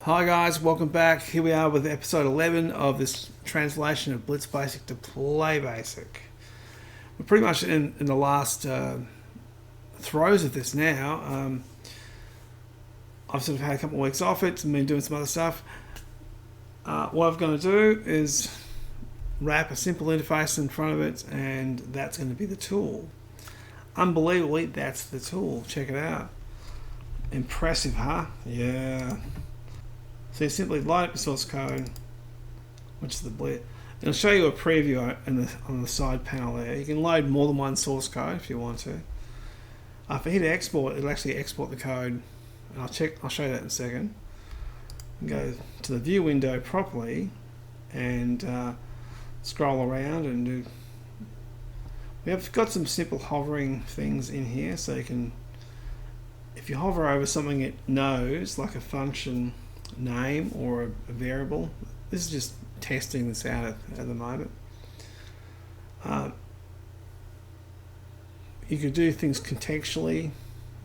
Hi guys, welcome back. Here we are with episode 11 of this translation of Blitz BASIC to PlayBASIC. We're pretty much in the last throes of this now. I've sort of had a couple of weeks off it and been doing some other stuff. What I'm going to do is wrap a simple interface in front of it, and that's going to be the tool. Unbelievably, that's the tool. Check it out. Impressive, huh? Yeah. So you simply load up the source code, which is the Blitz. It'll show you a preview on the side panel there. You can load more than one source code if you want to. If I hit export, it'll actually export the code. And I'll show you that in a second. Go to the view window properly and scroll around and do. We have got some simple hovering things in here, so you can, if you hover over something it knows, like a function name or a variable. This is just testing this out at the moment. You could do things contextually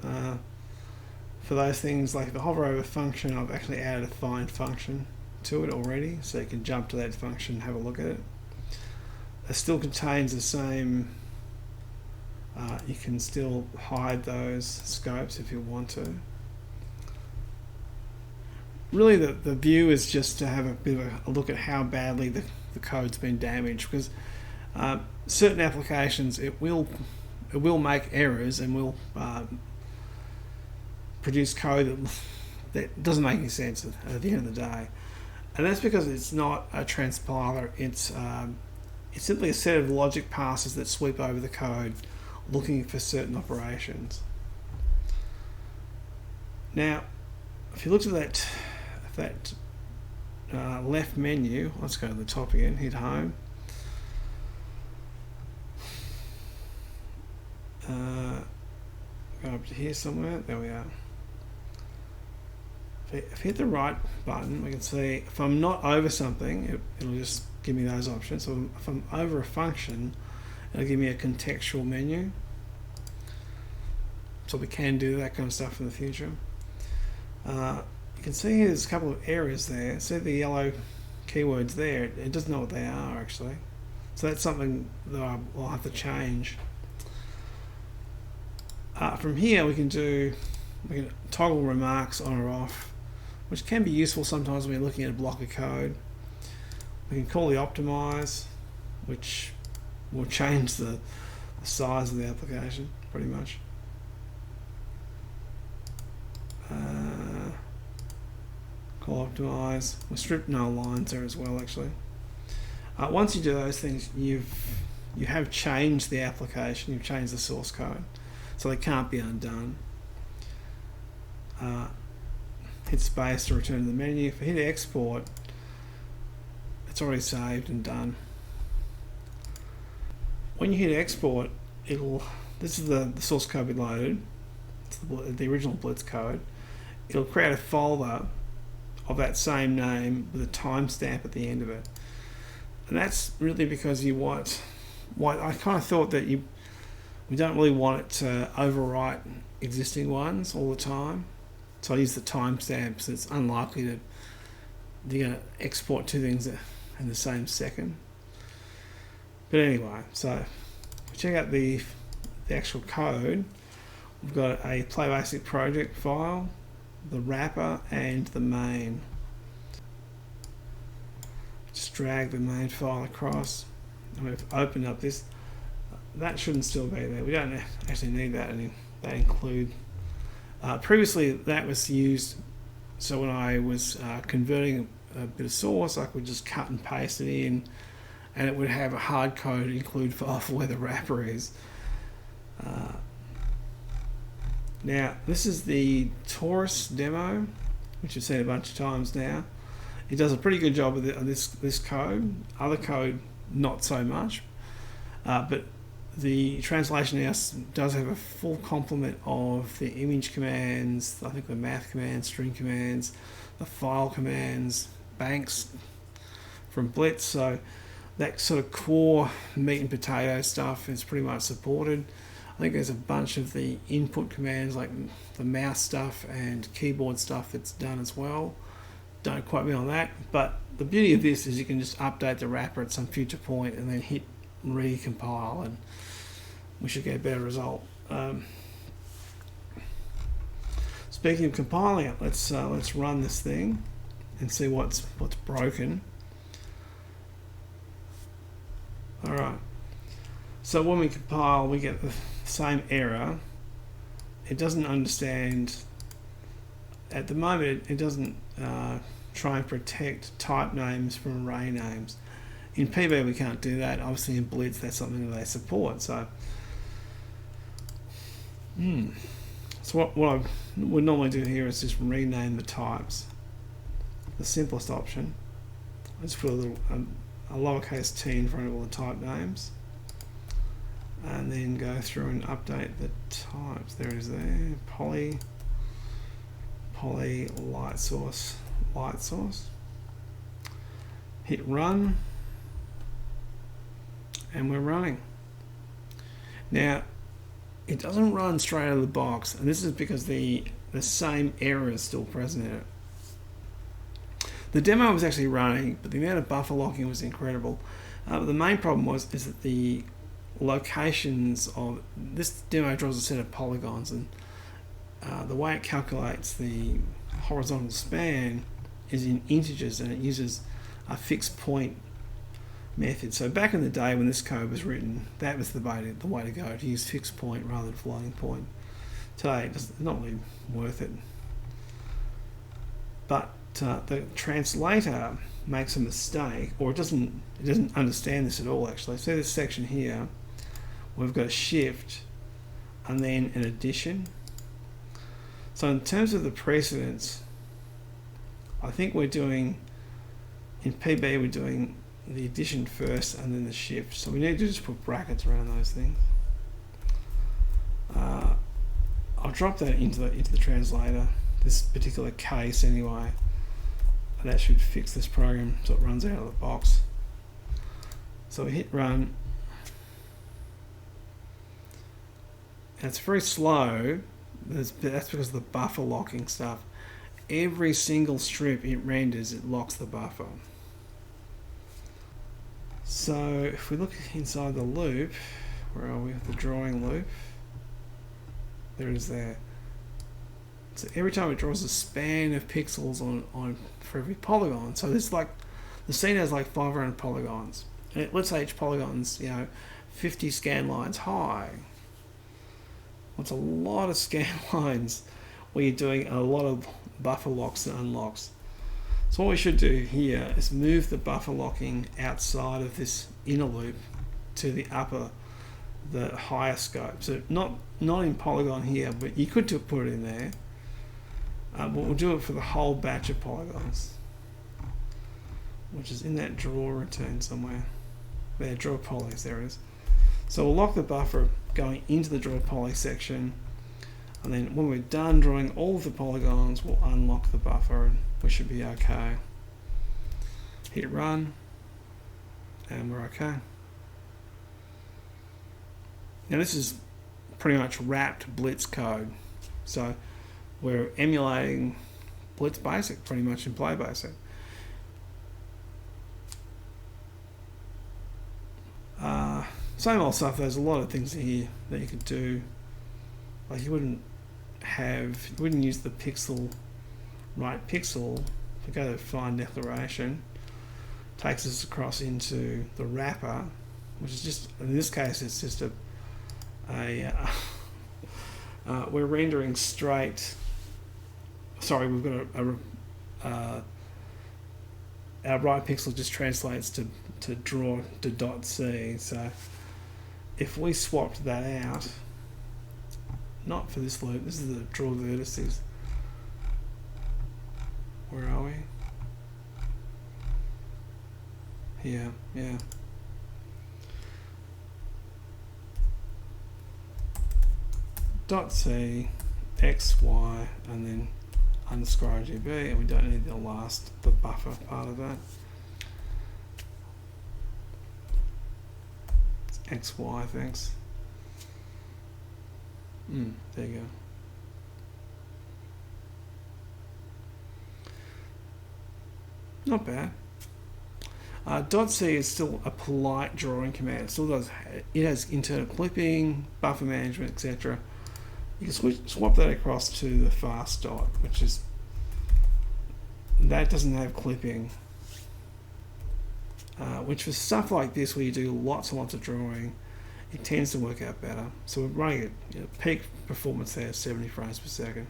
for those things. Like if I hover over a function, I've actually added a find function to it already, so you can jump to that function and have a look at it. It still contains the same. You can still hide those scopes if you want to. Really, the view is just to have a bit of a look at how badly the code's been damaged, because certain applications it will make errors and will produce code that doesn't make any sense at the end of the day, and that's because it's not a transpiler. It's simply a set of logic passes that sweep over the code, looking for certain operations. Now, if you look at that left menu, let's go to the top again, hit home. Go up to here somewhere, there we are. If I hit the right button, we can see if I'm not over something, it'll just give me those options. So if I'm over a function, it'll give me a contextual menu. So we can do that kind of stuff in the future. You can see there's a couple of errors there. See the yellow keywords there? It doesn't know what they are actually. So that's something that I'll have to change. From here we can toggle remarks on or off, which can be useful sometimes when you're looking at a block of code. We can call the optimize, which will change the size of the application pretty much. Call optimize. We'll strip null lines there as well actually. Once you do those things, you have changed the application, you've changed the source code, so they can't be undone. Hit space to return to the menu. If I hit export, it's already saved and done. When you hit export, this is the source code we loaded. It's the original Blitz code. It'll create a folder of that same name with a timestamp at the end of it, and that's really because you want. I kind of thought that we don't really want it to overwrite existing ones all the time, so I use the timestamps. It's unlikely that you're going to export two things in the same second. But anyway, so check out the actual code. We've got a PlayBASIC project file, the wrapper, and the main. Just drag the main file across, and we've opened up this. That shouldn't still be there. We don't actually need that. That include. Previously, that was used. So when I was converting a bit of source, I could just cut and paste it in, and it would have a hard code include file for where the wrapper is. Now, this is the Taurus demo, which you've seen a bunch of times now. It does a pretty good job of this code. Other code, not so much. But the translation now does have a full complement of the image commands, I think the math commands, string commands, the file commands, banks from Blitz. So that sort of core meat and potato stuff is pretty much supported. I think there's a bunch of the input commands like the mouse stuff and keyboard stuff that's done as well. Don't quote me on that, but the beauty of this is you can just update the wrapper at some future point and then hit recompile, and we should get a better result. Speaking of compiling it, let's run this thing and see what's broken. All right. So when we compile, we get the same error. It doesn't understand. At the moment, it doesn't try and protect type names from array names. In PB, we can't do that. Obviously, in Blitz, that's something that they support. So, so what I would normally do here is just rename the types. The simplest option. I just put a lowercase t in front of all the type names, and then go through and update the types. There it is there. Poly, light source. Hit run, and we're running. Now, it doesn't run straight out of the box, and this is because the same error is still present in it. The demo was actually running, but the amount of buffer locking was incredible. But the main problem is that the locations of this demo draws a set of polygons, and the way it calculates the horizontal span is in integers, and it uses a fixed point method. So back in the day when this code was written, that was the way to go, to use fixed point rather than floating point. Today it's not really worth it. But the translator makes a mistake, or it doesn't understand this at all actually. So this section here, we've got a shift and then an addition. So in terms of the precedence, I think we're doing, in PB we're doing the addition first and then the shift. So we need to just put brackets around those things. I'll drop that into the translator, this particular case anyway. And that should fix this program so it runs out of the box. So we hit run. And it's very slow. That's because of the buffer locking stuff. Every single strip it renders, it locks the buffer. So if we look inside the loop, where are we? The drawing loop. There it is there. So every time it draws a span of pixels on for every polygon. So this the scene has like 500 polygons. And let's say each polygon's 50 scan lines high. It's a lot of scan lines where you're doing a lot of buffer locks and unlocks. So what we should do here is move the buffer locking outside of this inner loop to the higher scope. So not in polygon here, but you could put it in there. But we'll do it for the whole batch of polygons, which is in that draw return somewhere. There, draw polys, there it is. So we'll lock the buffer going into the draw poly section, and then when we're done drawing all of the polygons, we'll unlock the buffer and we should be okay. Hit run, and we're okay. Now this is pretty much wrapped Blitz code. So we're emulating Blitz BASIC pretty much in PlayBASIC. Same old stuff. There's a lot of things here that you could do. Like you wouldn't use the right pixel. If we go to find declaration, takes us across into the wrapper, which is just, in this case, it's just we're rendering straight. Sorry, we've got our right pixel just translates to draw to dot C. So if we swapped that out, not for this loop, this is the draw vertices. Where are we? Here, yeah. Dot C, X, Y, and then underscore RGB, and we don't need the buffer part of that. It's X, Y, thanks. There you go. Not bad. .c is still a polite drawing command. It still does. It has internal clipping, buffer management, etc. You can swap that across to the fast dot, which is that doesn't have clipping. Which for stuff like this, where you do lots and lots of drawing, it tends to work out better. So we're running it, peak performance there, 70 frames per second.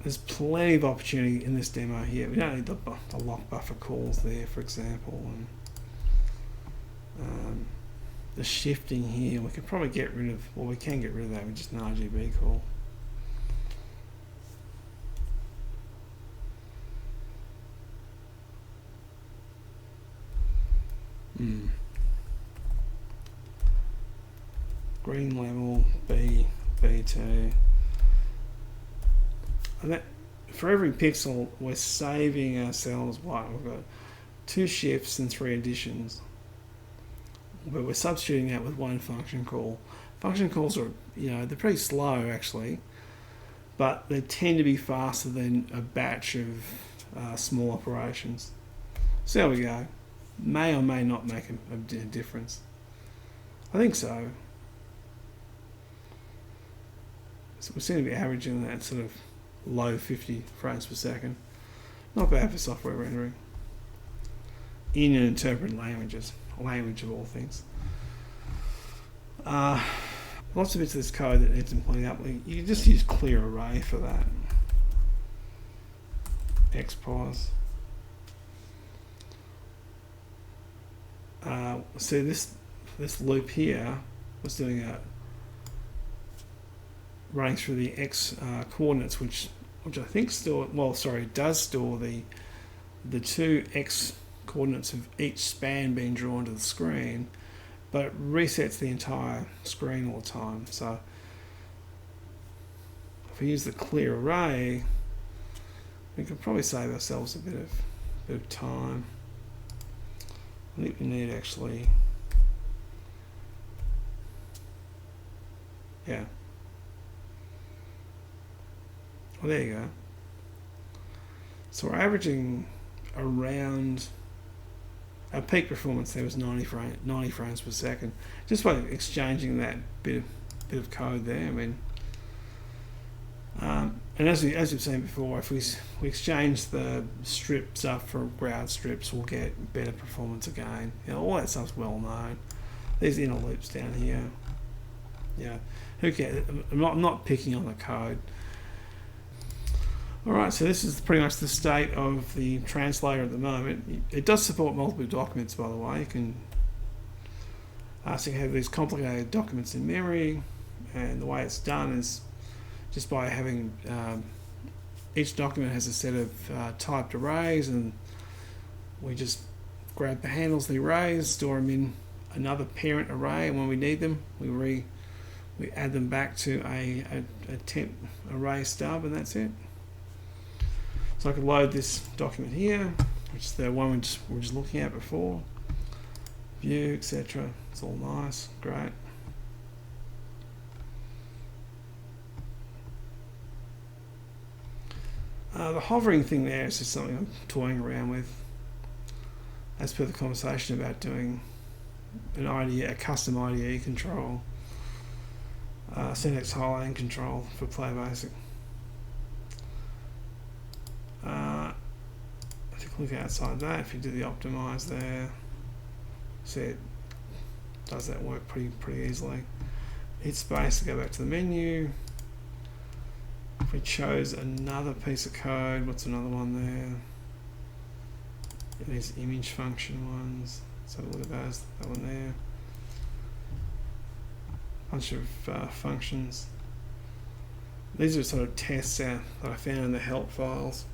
There's plenty of opportunity in this demo here. We don't need the lock buffer calls there, for example, and the shifting here. We could probably get rid of, well, we can get rid of that with just an RGB call. Green level B2. And that, for every pixel, we're saving ourselves what? We've got 2 shifts and 3 additions. But we're substituting that with one function call. Function calls are, they're pretty slow actually, but they tend to be faster than a batch of small operations. So there we go. May or may not make a difference. I think so. So we seem to be averaging that sort of low 50 frames per second. Not bad for software rendering. In an interpreted language of all things. Lots of bits of this code that needs pulling up. You can just use clear array for that. Xpos. So this loop here was doing running through the x coordinates, which I think does store the 2 x coordinates of each span being drawn to the screen, but it resets the entire screen all the time. So if we use the clear array, we could probably save ourselves a bit of time. I think we need actually, yeah. Well, there you go. So we're averaging around, our peak performance there was 90 frames per second, just by exchanging that bit of code there. I mean, and as we've seen before, if we exchange the strips up for ground strips, we'll get better performance again. All that stuff's well known. These inner loops down here, who cares? I'm not picking on the code. Alright, so this is pretty much the state of the translator at the moment. It does support multiple documents, by the way. You can have these complicated documents in memory, and the way it's done is just by having each document has a set of typed arrays, and we just grab the handles of the arrays, store them in another parent array, and when we need them, we add them back to a temp array stub, and that's it. So I could load this document here, which is the one we were just looking at before. View, etc. It's all nice, great. The hovering thing there is just something I'm toying around with, as per the conversation about doing a custom IDE control, syntax highlighting control for PlayBASIC. If you click outside that, if you do the optimize there, see it does that work pretty easily. Hit space to go back to the menu. If we chose another piece of code, what's another one there? These image function ones. Let's have a look at those. That one there. Bunch of functions. These are sort of tests that I found in the help files.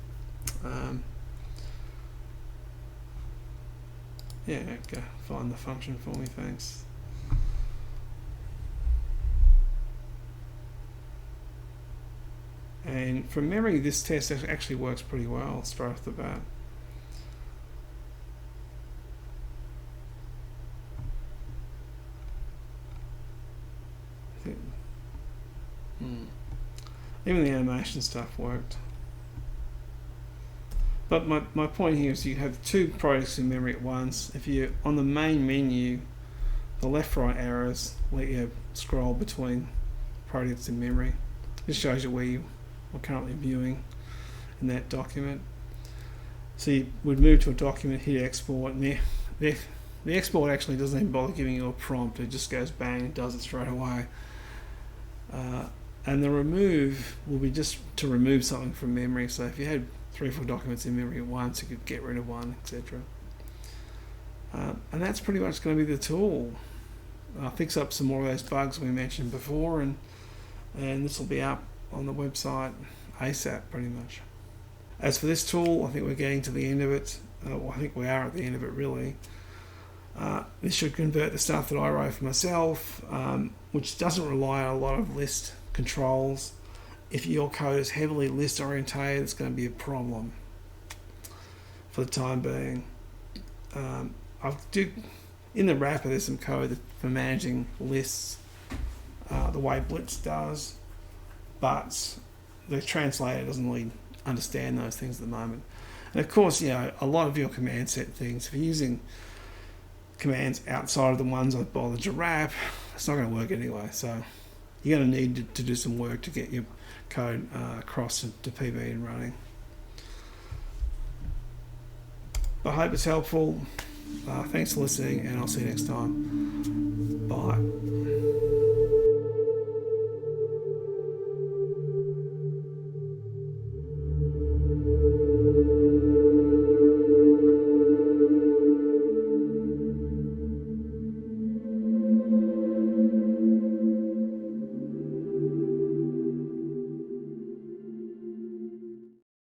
Go find the function for me, thanks. And from memory, this test actually works pretty well straight off the bat. Even the animation stuff worked. But my point here is you have two projects in memory at once. If you're on the main menu, the left-right arrows let you scroll between projects in memory. This shows you where you are currently viewing in that document. So you would move to a document, hit export, and the export actually doesn't even bother giving you a prompt. It just goes bang and does it straight away. And the remove will be just to remove something from memory. So if you had 3 or 4 documents in memory at once, you could get rid of one, etc. And that's pretty much going to be the tool. I'll fix up some more of those bugs we mentioned before, and this will be up on the website ASAP pretty much. As for this tool, I think we're getting to the end of it. Well, I think we are at the end of it really. This should convert the stuff that I wrote for myself, which doesn't rely on a lot of list controls. If your code is heavily list orientated, it's going to be a problem for the time being. In the wrapper there's some code for managing lists the way Blitz does, but the translator doesn't really understand those things at the moment. And of course, a lot of your command set things, if you're using commands outside of the ones I've bothered to wrap, it's not going to work anyway. So you're going to need to do some work to get your code across to PB and running. I hope it's helpful. Thanks for listening, and I'll see you next time. Bye.